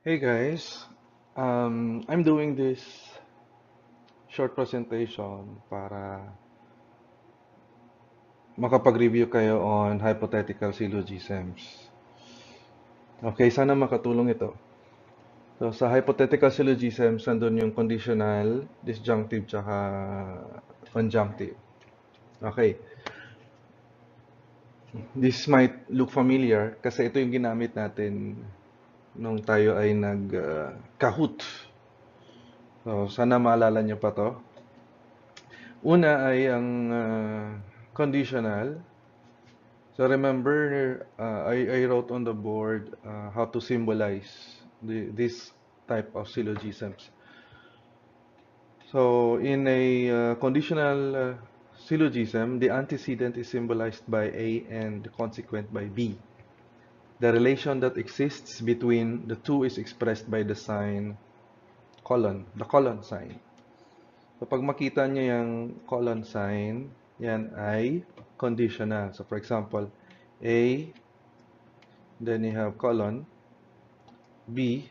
Hey guys, I'm doing this short presentation para makapag-review kayo on hypothetical syllogisms. Okay, sana makatulong ito. So, sa hypothetical syllogisms, nandun yung conditional, disjunctive, tsaka conjunctive. Okay, this might look familiar kasi ito yung ginamit natin nung tayo ay nag-Kahoot. So, sana maalala nyo pa to. Una ay ang conditional. So remember, I wrote on the board how to symbolize this type of syllogisms. So in a conditional syllogism, the antecedent is symbolized by A and the consequent by B. The relation that exists between the two is expressed by the sign colon, the colon sign. So pag makita nyo yung colon sign, yan ay conditional. So for example, A, then you have colon, B,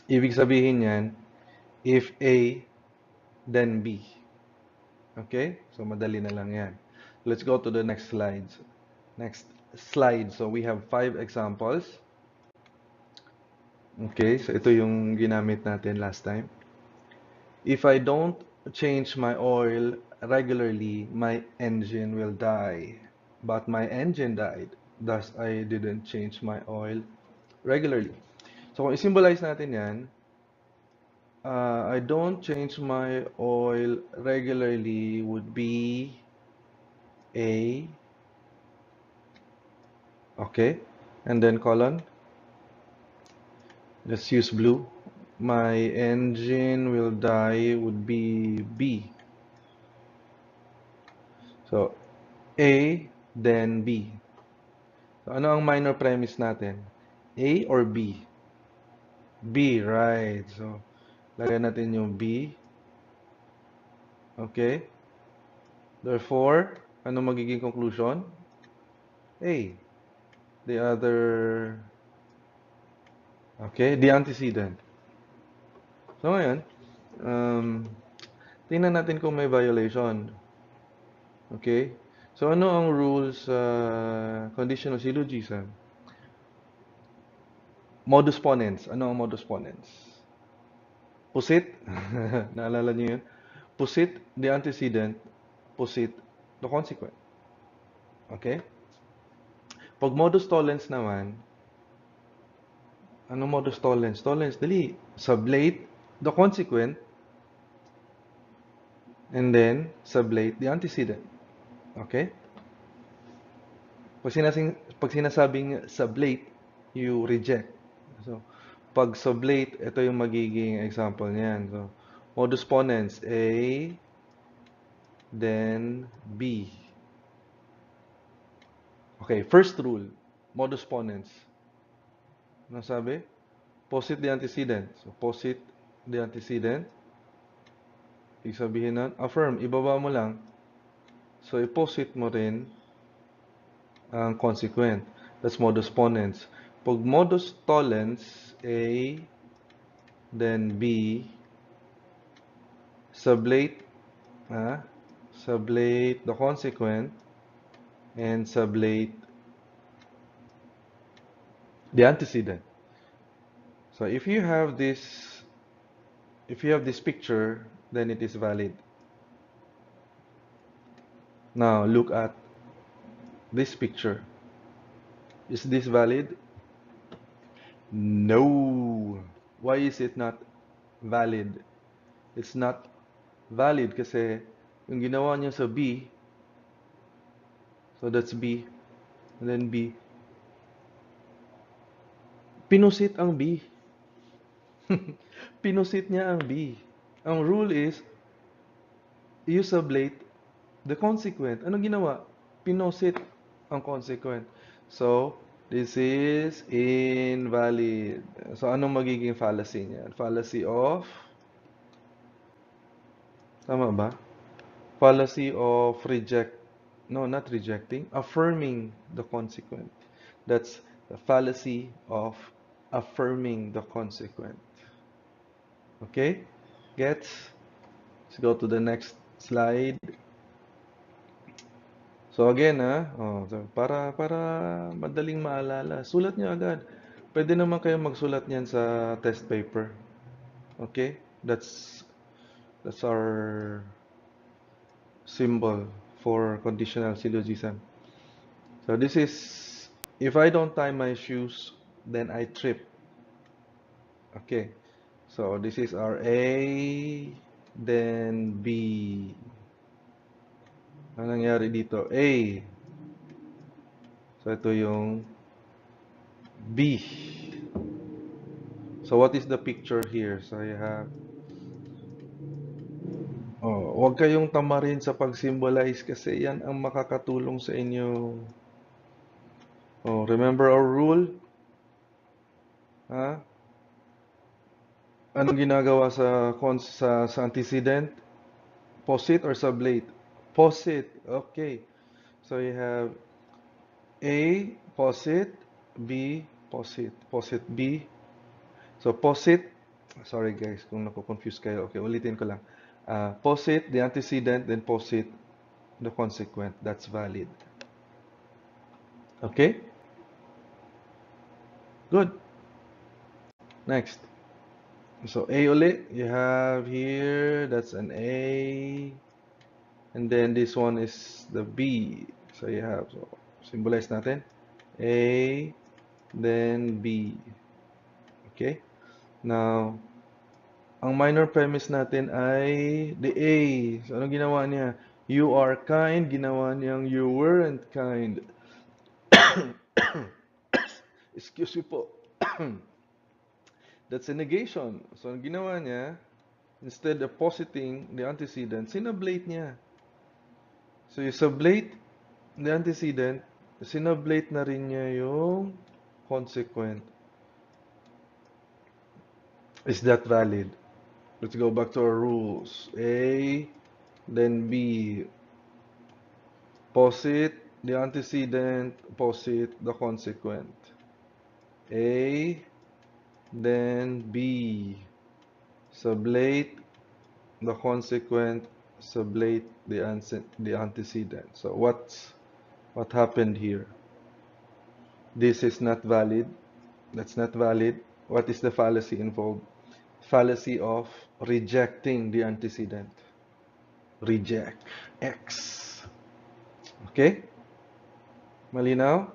ibig sabihin yan, if A, then B. Okay? So madali na lang yan. Let's go to the next slides. Next slide. So we have 5 examples. Okay, so ito yung ginamit natin last time. If I don't change my oil regularly, my engine will die. But my engine died, thus I didn't change my oil regularly. So kung i-symbolize natin yan, I don't change my oil regularly would be A, okay, and then colon, let's use blue. My engine will die would be B. So, A, then B. So, ano ang minor premise natin? A or B? B, right. So, lagyan natin yung B. Okay. Therefore, ano magiging conclusion? A. The other, okay, the antecedent. So, ngayon, tingnan natin kung may violation. Okay? So, ano ang rules sa conditional syllogism? Modus ponens. Ano ang modus ponens? Pusit. Naalala niyo yun? Pusit the antecedent, pusit the consequent. Okay? Pag modus tollens naman, ano modus tollens? Tollens, dali. Sublate the consequent and then sublate the antecedent. Okay? Pag sinasabing sublate, you reject. So, pag sublate, ito yung magiging example niyan. So, modus ponens, A, then B. Okay, first rule, modus ponens. Ano sabi? Posit the antecedent. So, posit the antecedent. Ibig sabihin nun, affirm, ibaba mo lang. So, i-posit mo rin ang consequent. That's modus ponens. Pag modus tollens, A, then B, sublate, sublate the consequent, and sublate the antecedent. So if you have this picture, then it is valid. Now look at this picture. Is this valid? No. Why is it not valid? It's not valid kasi yung ginawa niya sa B, so that's B, and then B, pinusit ang B. Pinusit niya ang B. Ang rule is, you sublate the consequent. Anong ginawa? Pinusit ang consequent. So, this is invalid. So, anong magiging fallacy niya? Fallacy of, tama ba? Fallacy of not rejecting, affirming the consequent. That's the fallacy of affirming the consequent. Okay? Gets? Let's go to the next slide. So again, so para madaling maalala, sulat nyo agad. Pwede naman kayo magsulat niyan sa test paper. Okay? That's our symbol for conditional syllogism. So this is, if I don't tie my shoes, then I trip. Okay. So this is our A, then B. Ano nangyari dito? A. So ito yung B. So what is the picture here? So you have, huwag kayong tamarin sa pag-symbolize kasi yan ang makakatulong sa inyo. Remember our rule? Ha? Anong ginagawa sa antecedent? Posit or sublate? Posit. Okay. So you have A, posit, B, posit. Posit B. So posit, sorry guys kung nako-confuse kayo. Okay, ulitin ko lang. Posit the antecedent, then posit the consequent. That's valid. Okay? Good. Next. So A ulit, you have here, that's an A. And then this one is the B. So you have, so symbolize natin. A, then B. Okay? Now, ang minor premise natin ay the A. So anong ginawa niya? You are kind, ginawa niyang you weren't kind. Excuse me po. That's a negation. So ang ginawa niya, instead of positing the antecedent, sinablate niya. So you sublate the antecedent, sinablate na rin niya yung consequent. Is that valid? Let's go back to our rules. A, then B. Posit the antecedent, posit the consequent. A, then B. Sublate the consequent, sublate the antecedent. So what happened here? This is not valid. That's not valid. What is the fallacy involved? Fallacy of rejecting the antecedent. Reject. X. Okay? Malinaw?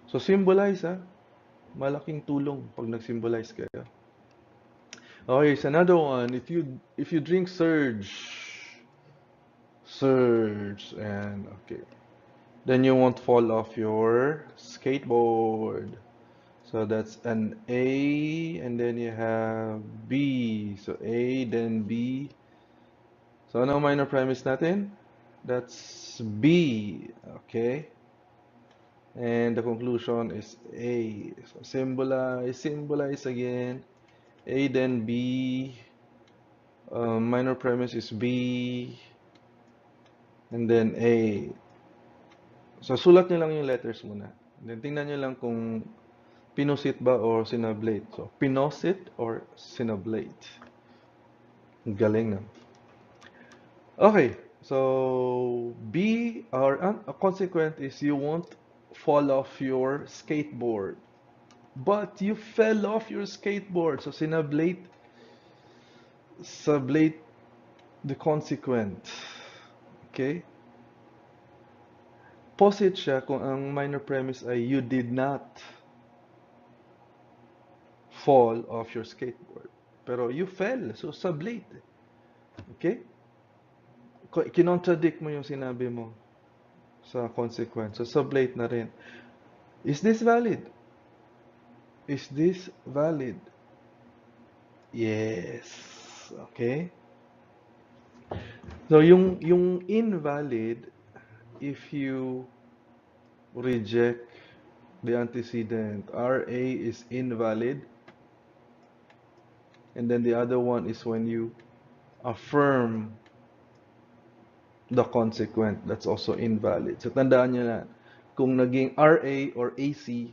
So symbolize, malaking tulong pag nag-symbolize kayo. Okay, here's another one. If you drink surge, and okay, then you won't fall off your skateboard. So that's an A, and then you have B. So A, then B. So ano minor premise natin? That's B. Okay. And the conclusion is A. So symbolize again. A, then B. Minor premise is B. And then A. So sulat nyo lang yung letters muna. Then tingnan nyo lang kung pinosit ba or sinablate. So pinosit or sinablate. Galing na. Okay. So B or a consequent is you won't fall off your skateboard. But you fell off your skateboard. So sublate the consequent. Okay? Posit siya kung ang minor premise ay you did not fall off your skateboard. Pero you fell. So sublate. Okay? Kinontradict mo yung sinabi mo sa consequent. So sublate na rin. Is this valid? Is this valid? Yes. Okay? So yung invalid, if you reject the antecedent, RA is invalid. And then the other one is when you affirm the consequent. That's also invalid. So tandaan nyo na, kung naging RA or AC,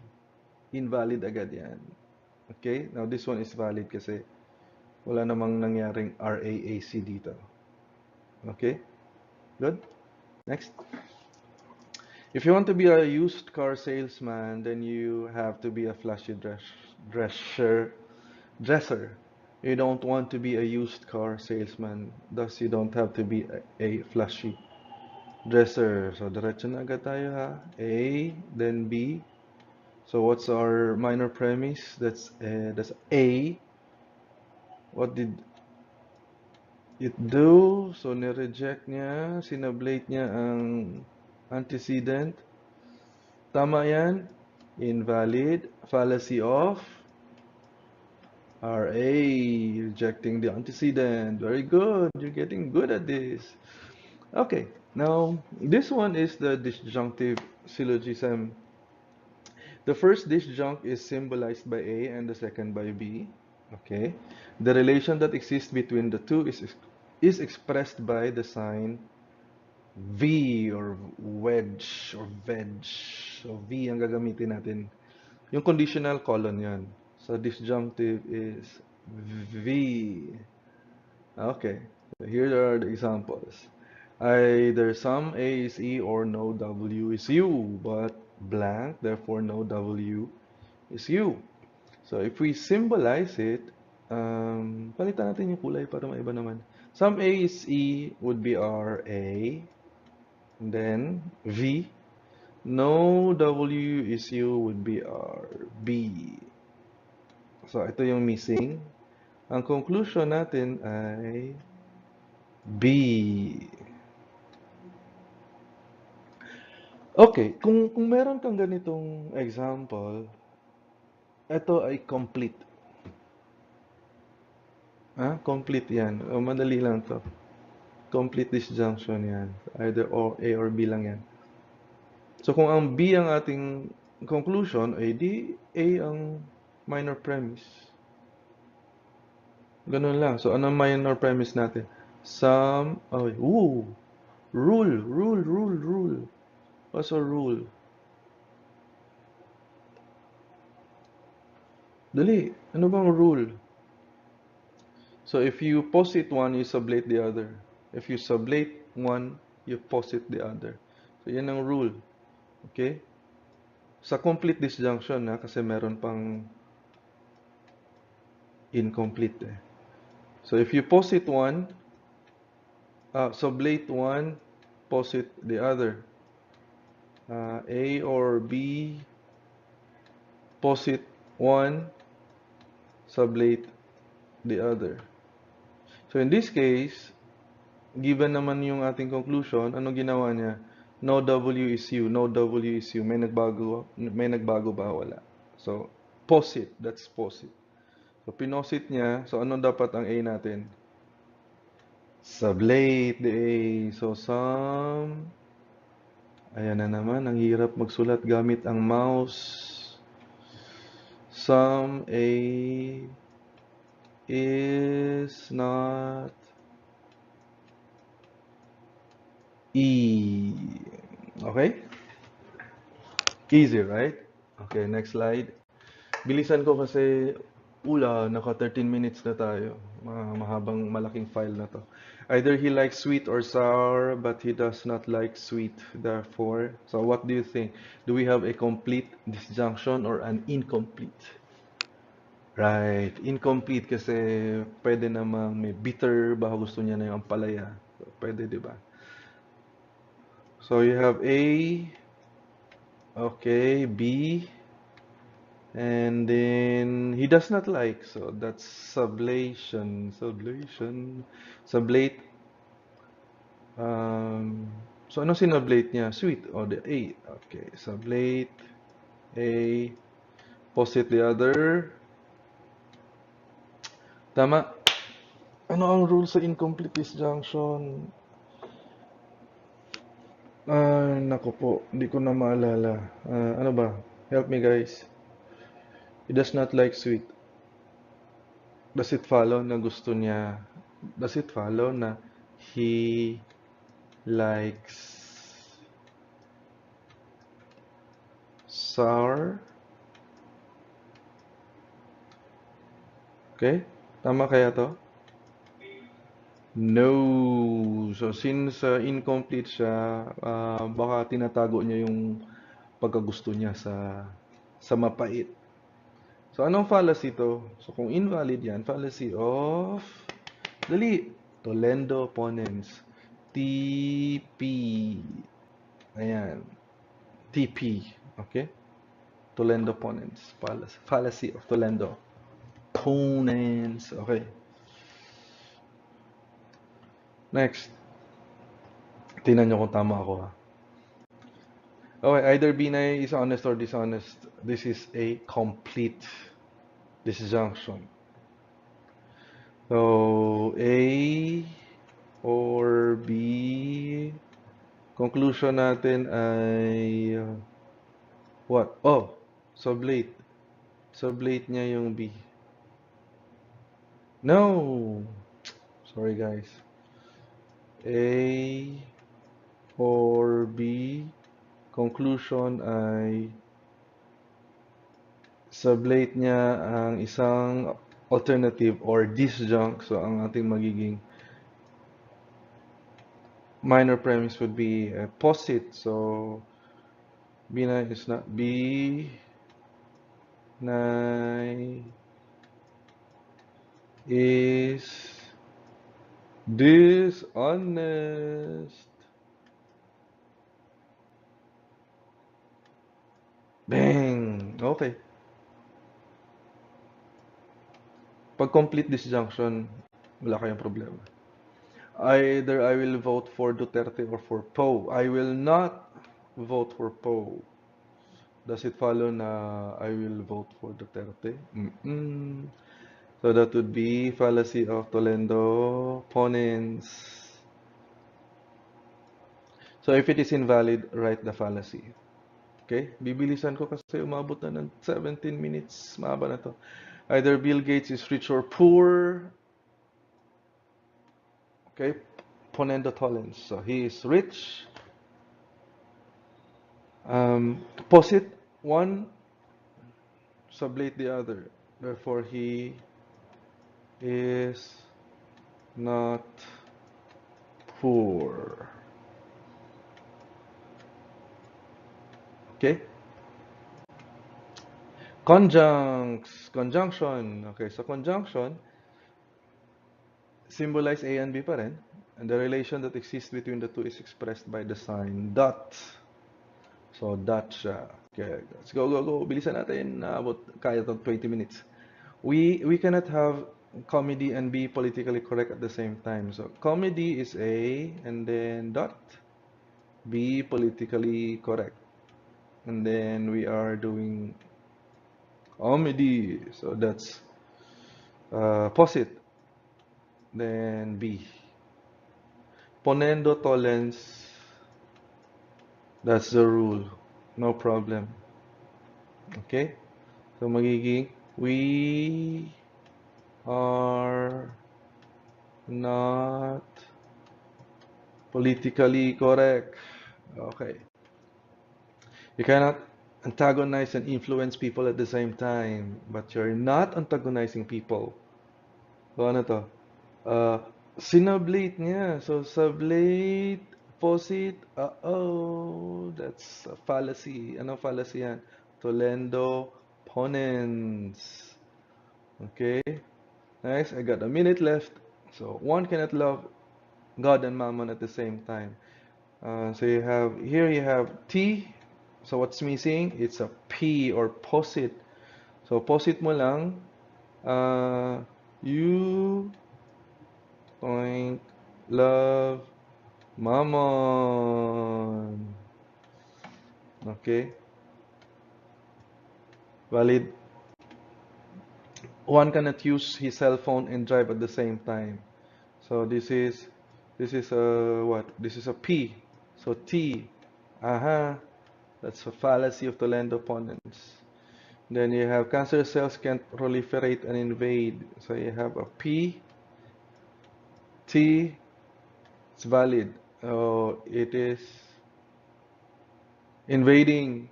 invalid agad yan. Okay? Now, this one is valid kasi wala namang nangyaring RAAC dito. Okay? Good? Next. If you want to be a used car salesman, then you have to be a flashy dresser. You don't want to be a used car salesman. Thus, you don't have to be a flashy dresser. So, diretso na agad tayo ha. A, then B. So, what's our minor premise? That's A. What did it do? So, nireject niya, sinablate niya ang antecedent. Tama yan. Invalid. Fallacy of RA. Rejecting the antecedent. Very good. You're getting good at this. Okay. Now, this one is the disjunctive syllogism. The first disjunct is symbolized by A and the second by B. Okay. The relation that exists between the two is expressed by the sign V or wedge or veg. So V ang gagamitin natin. Yung conditional colon yan. So disjunctive is V. Okay. So here are the examples. Either some A is E or no W is U, but blank, therefore no W is U. So if we symbolize it, palitan natin yung kulay para maiba naman. Some A is E would be our A, and then V. No W is U would be our B. So ito yung missing. Ang conclusion natin ay B. Okay, kung meron kang ganitong example, ito ay complete. Complete yan. O, madali lang to. Complete disjunction yan. Either A or B lang yan. So kung ang B ang ating conclusion, ay di A ang minor premise. Ganun lang. So anong minor premise natin? Some, rule. What's a rule? Dali, ano bang rule? So if you posit one, you sublate the other. If you sublate one, you posit the other. So yan ang rule. Okay? Sa complete disjunction kasi meron pang incomplete eh. So if you posit one, sublate one, posit the other. A or B, posit one, sublate the other. So in this case, given naman yung ating conclusion, ano ginawa niya? No W is U, no W is U. May nagbago ba? Wala. So, posit, that's posit. So, pinosit niya. So, ano dapat ang A natin? Sublate the A. So, ayan na naman, ang hirap magsulat gamit ang mouse. Some A is not E. Okay? Easy, right? Okay, next slide. Bilisan ko kasi naka 13 minutes na tayo. Mahabang malaking file na to. Either he likes sweet or sour, but he does not like sweet. Therefore, so what do you think? Do we have a complete disjunction or an incomplete? Right, incomplete kasi pwede namang may bitter, baka gusto niya na yung ampalaya. So, pwede, di ba? So you have A, okay, B, and then he does not like, so that's sublation. Sublate. So ano sinablate niya? Sweet, or the A. Okay, sublate, A, posit the other. Tama. Ano ang rule sa incomplete disjunction? Nako po, hindi ko na maalala. Ano ba? Help me guys. He does not like sweet. Does it follow na gusto niya? Does it follow na he likes sour? Okay? Tama kaya to? No. So since incomplete siya, baka tinatago niya yung pagkagusto niya sa mapait. So anong fallacy to? So kung invalid yan, fallacy of dali. Tollendo ponens. TP. Ayan. TP. Okay? Tollendo ponens. Fallacy of Tollendo ponens. Okay. Next. Tingnan nyo kung tama ako ha. Okay, either binay is honest or dishonest. This is a complete disjunction. So, A or B. Conclusion natin ay what? Oh, sublate. Sublate niya yung B. No! Sorry guys. A or B. Conclusion ay sublate niya ang isang alternative or disjunct. So, ang ating magiging minor premise would be a posit. So, B9 is not B9 is dishonest. Bang! Okay. Pag complete disjunction, wala kayong problema. Either I will vote for Duterte or for Poe. I will not vote for Poe. Does it follow na I will vote for Duterte? So that would be fallacy of Tollendo Ponens. So if it is invalid, write the fallacy. Okay? Bibilisan ko kasi umabot na ng 17 minutes. Mahaba na to. Either Bill Gates is rich or poor. Okay? Ponendo Tollens. So he is rich. Posit one, sublate the other. Therefore, he is not poor. Okay? Conjunction. Okay, so conjunction, symbolize A and B pa rin. And the relation that exists between the two is expressed by the sign dot. So, dot siya. Okay, let's go, go, go. Bilisan natin. About kaya to 20 minutes. We cannot have comedy and be politically correct at the same time. So, comedy is A and then dot. Be politically correct. And then we are doing comedy. So, that's posit. Then B. Ponendo Tollens. That's the rule. No problem. Okay? So magiging we are not politically correct. Okay. You cannot antagonize and influence people at the same time, but you're not antagonizing people. So ano to? Sinoblate niya. So sublate, posit, that's a fallacy. Ano fallacy yan? Tollendo Ponens. Okay. Next, I got a minute left. So one cannot love God and Mammon at the same time. So you have T. So what's missing? It's a P or posit. So posit mo lang. You point love Mammon. Okay. Valid. One cannot use his cell phone and drive at the same time. So this is a what? This is a P. So T. Aha. That's a fallacy of Tollendo Ponens. Then you have cancer cells can't proliferate and invade. So you have a P. T. It's valid. Oh, it is invading.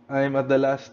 I'm at the last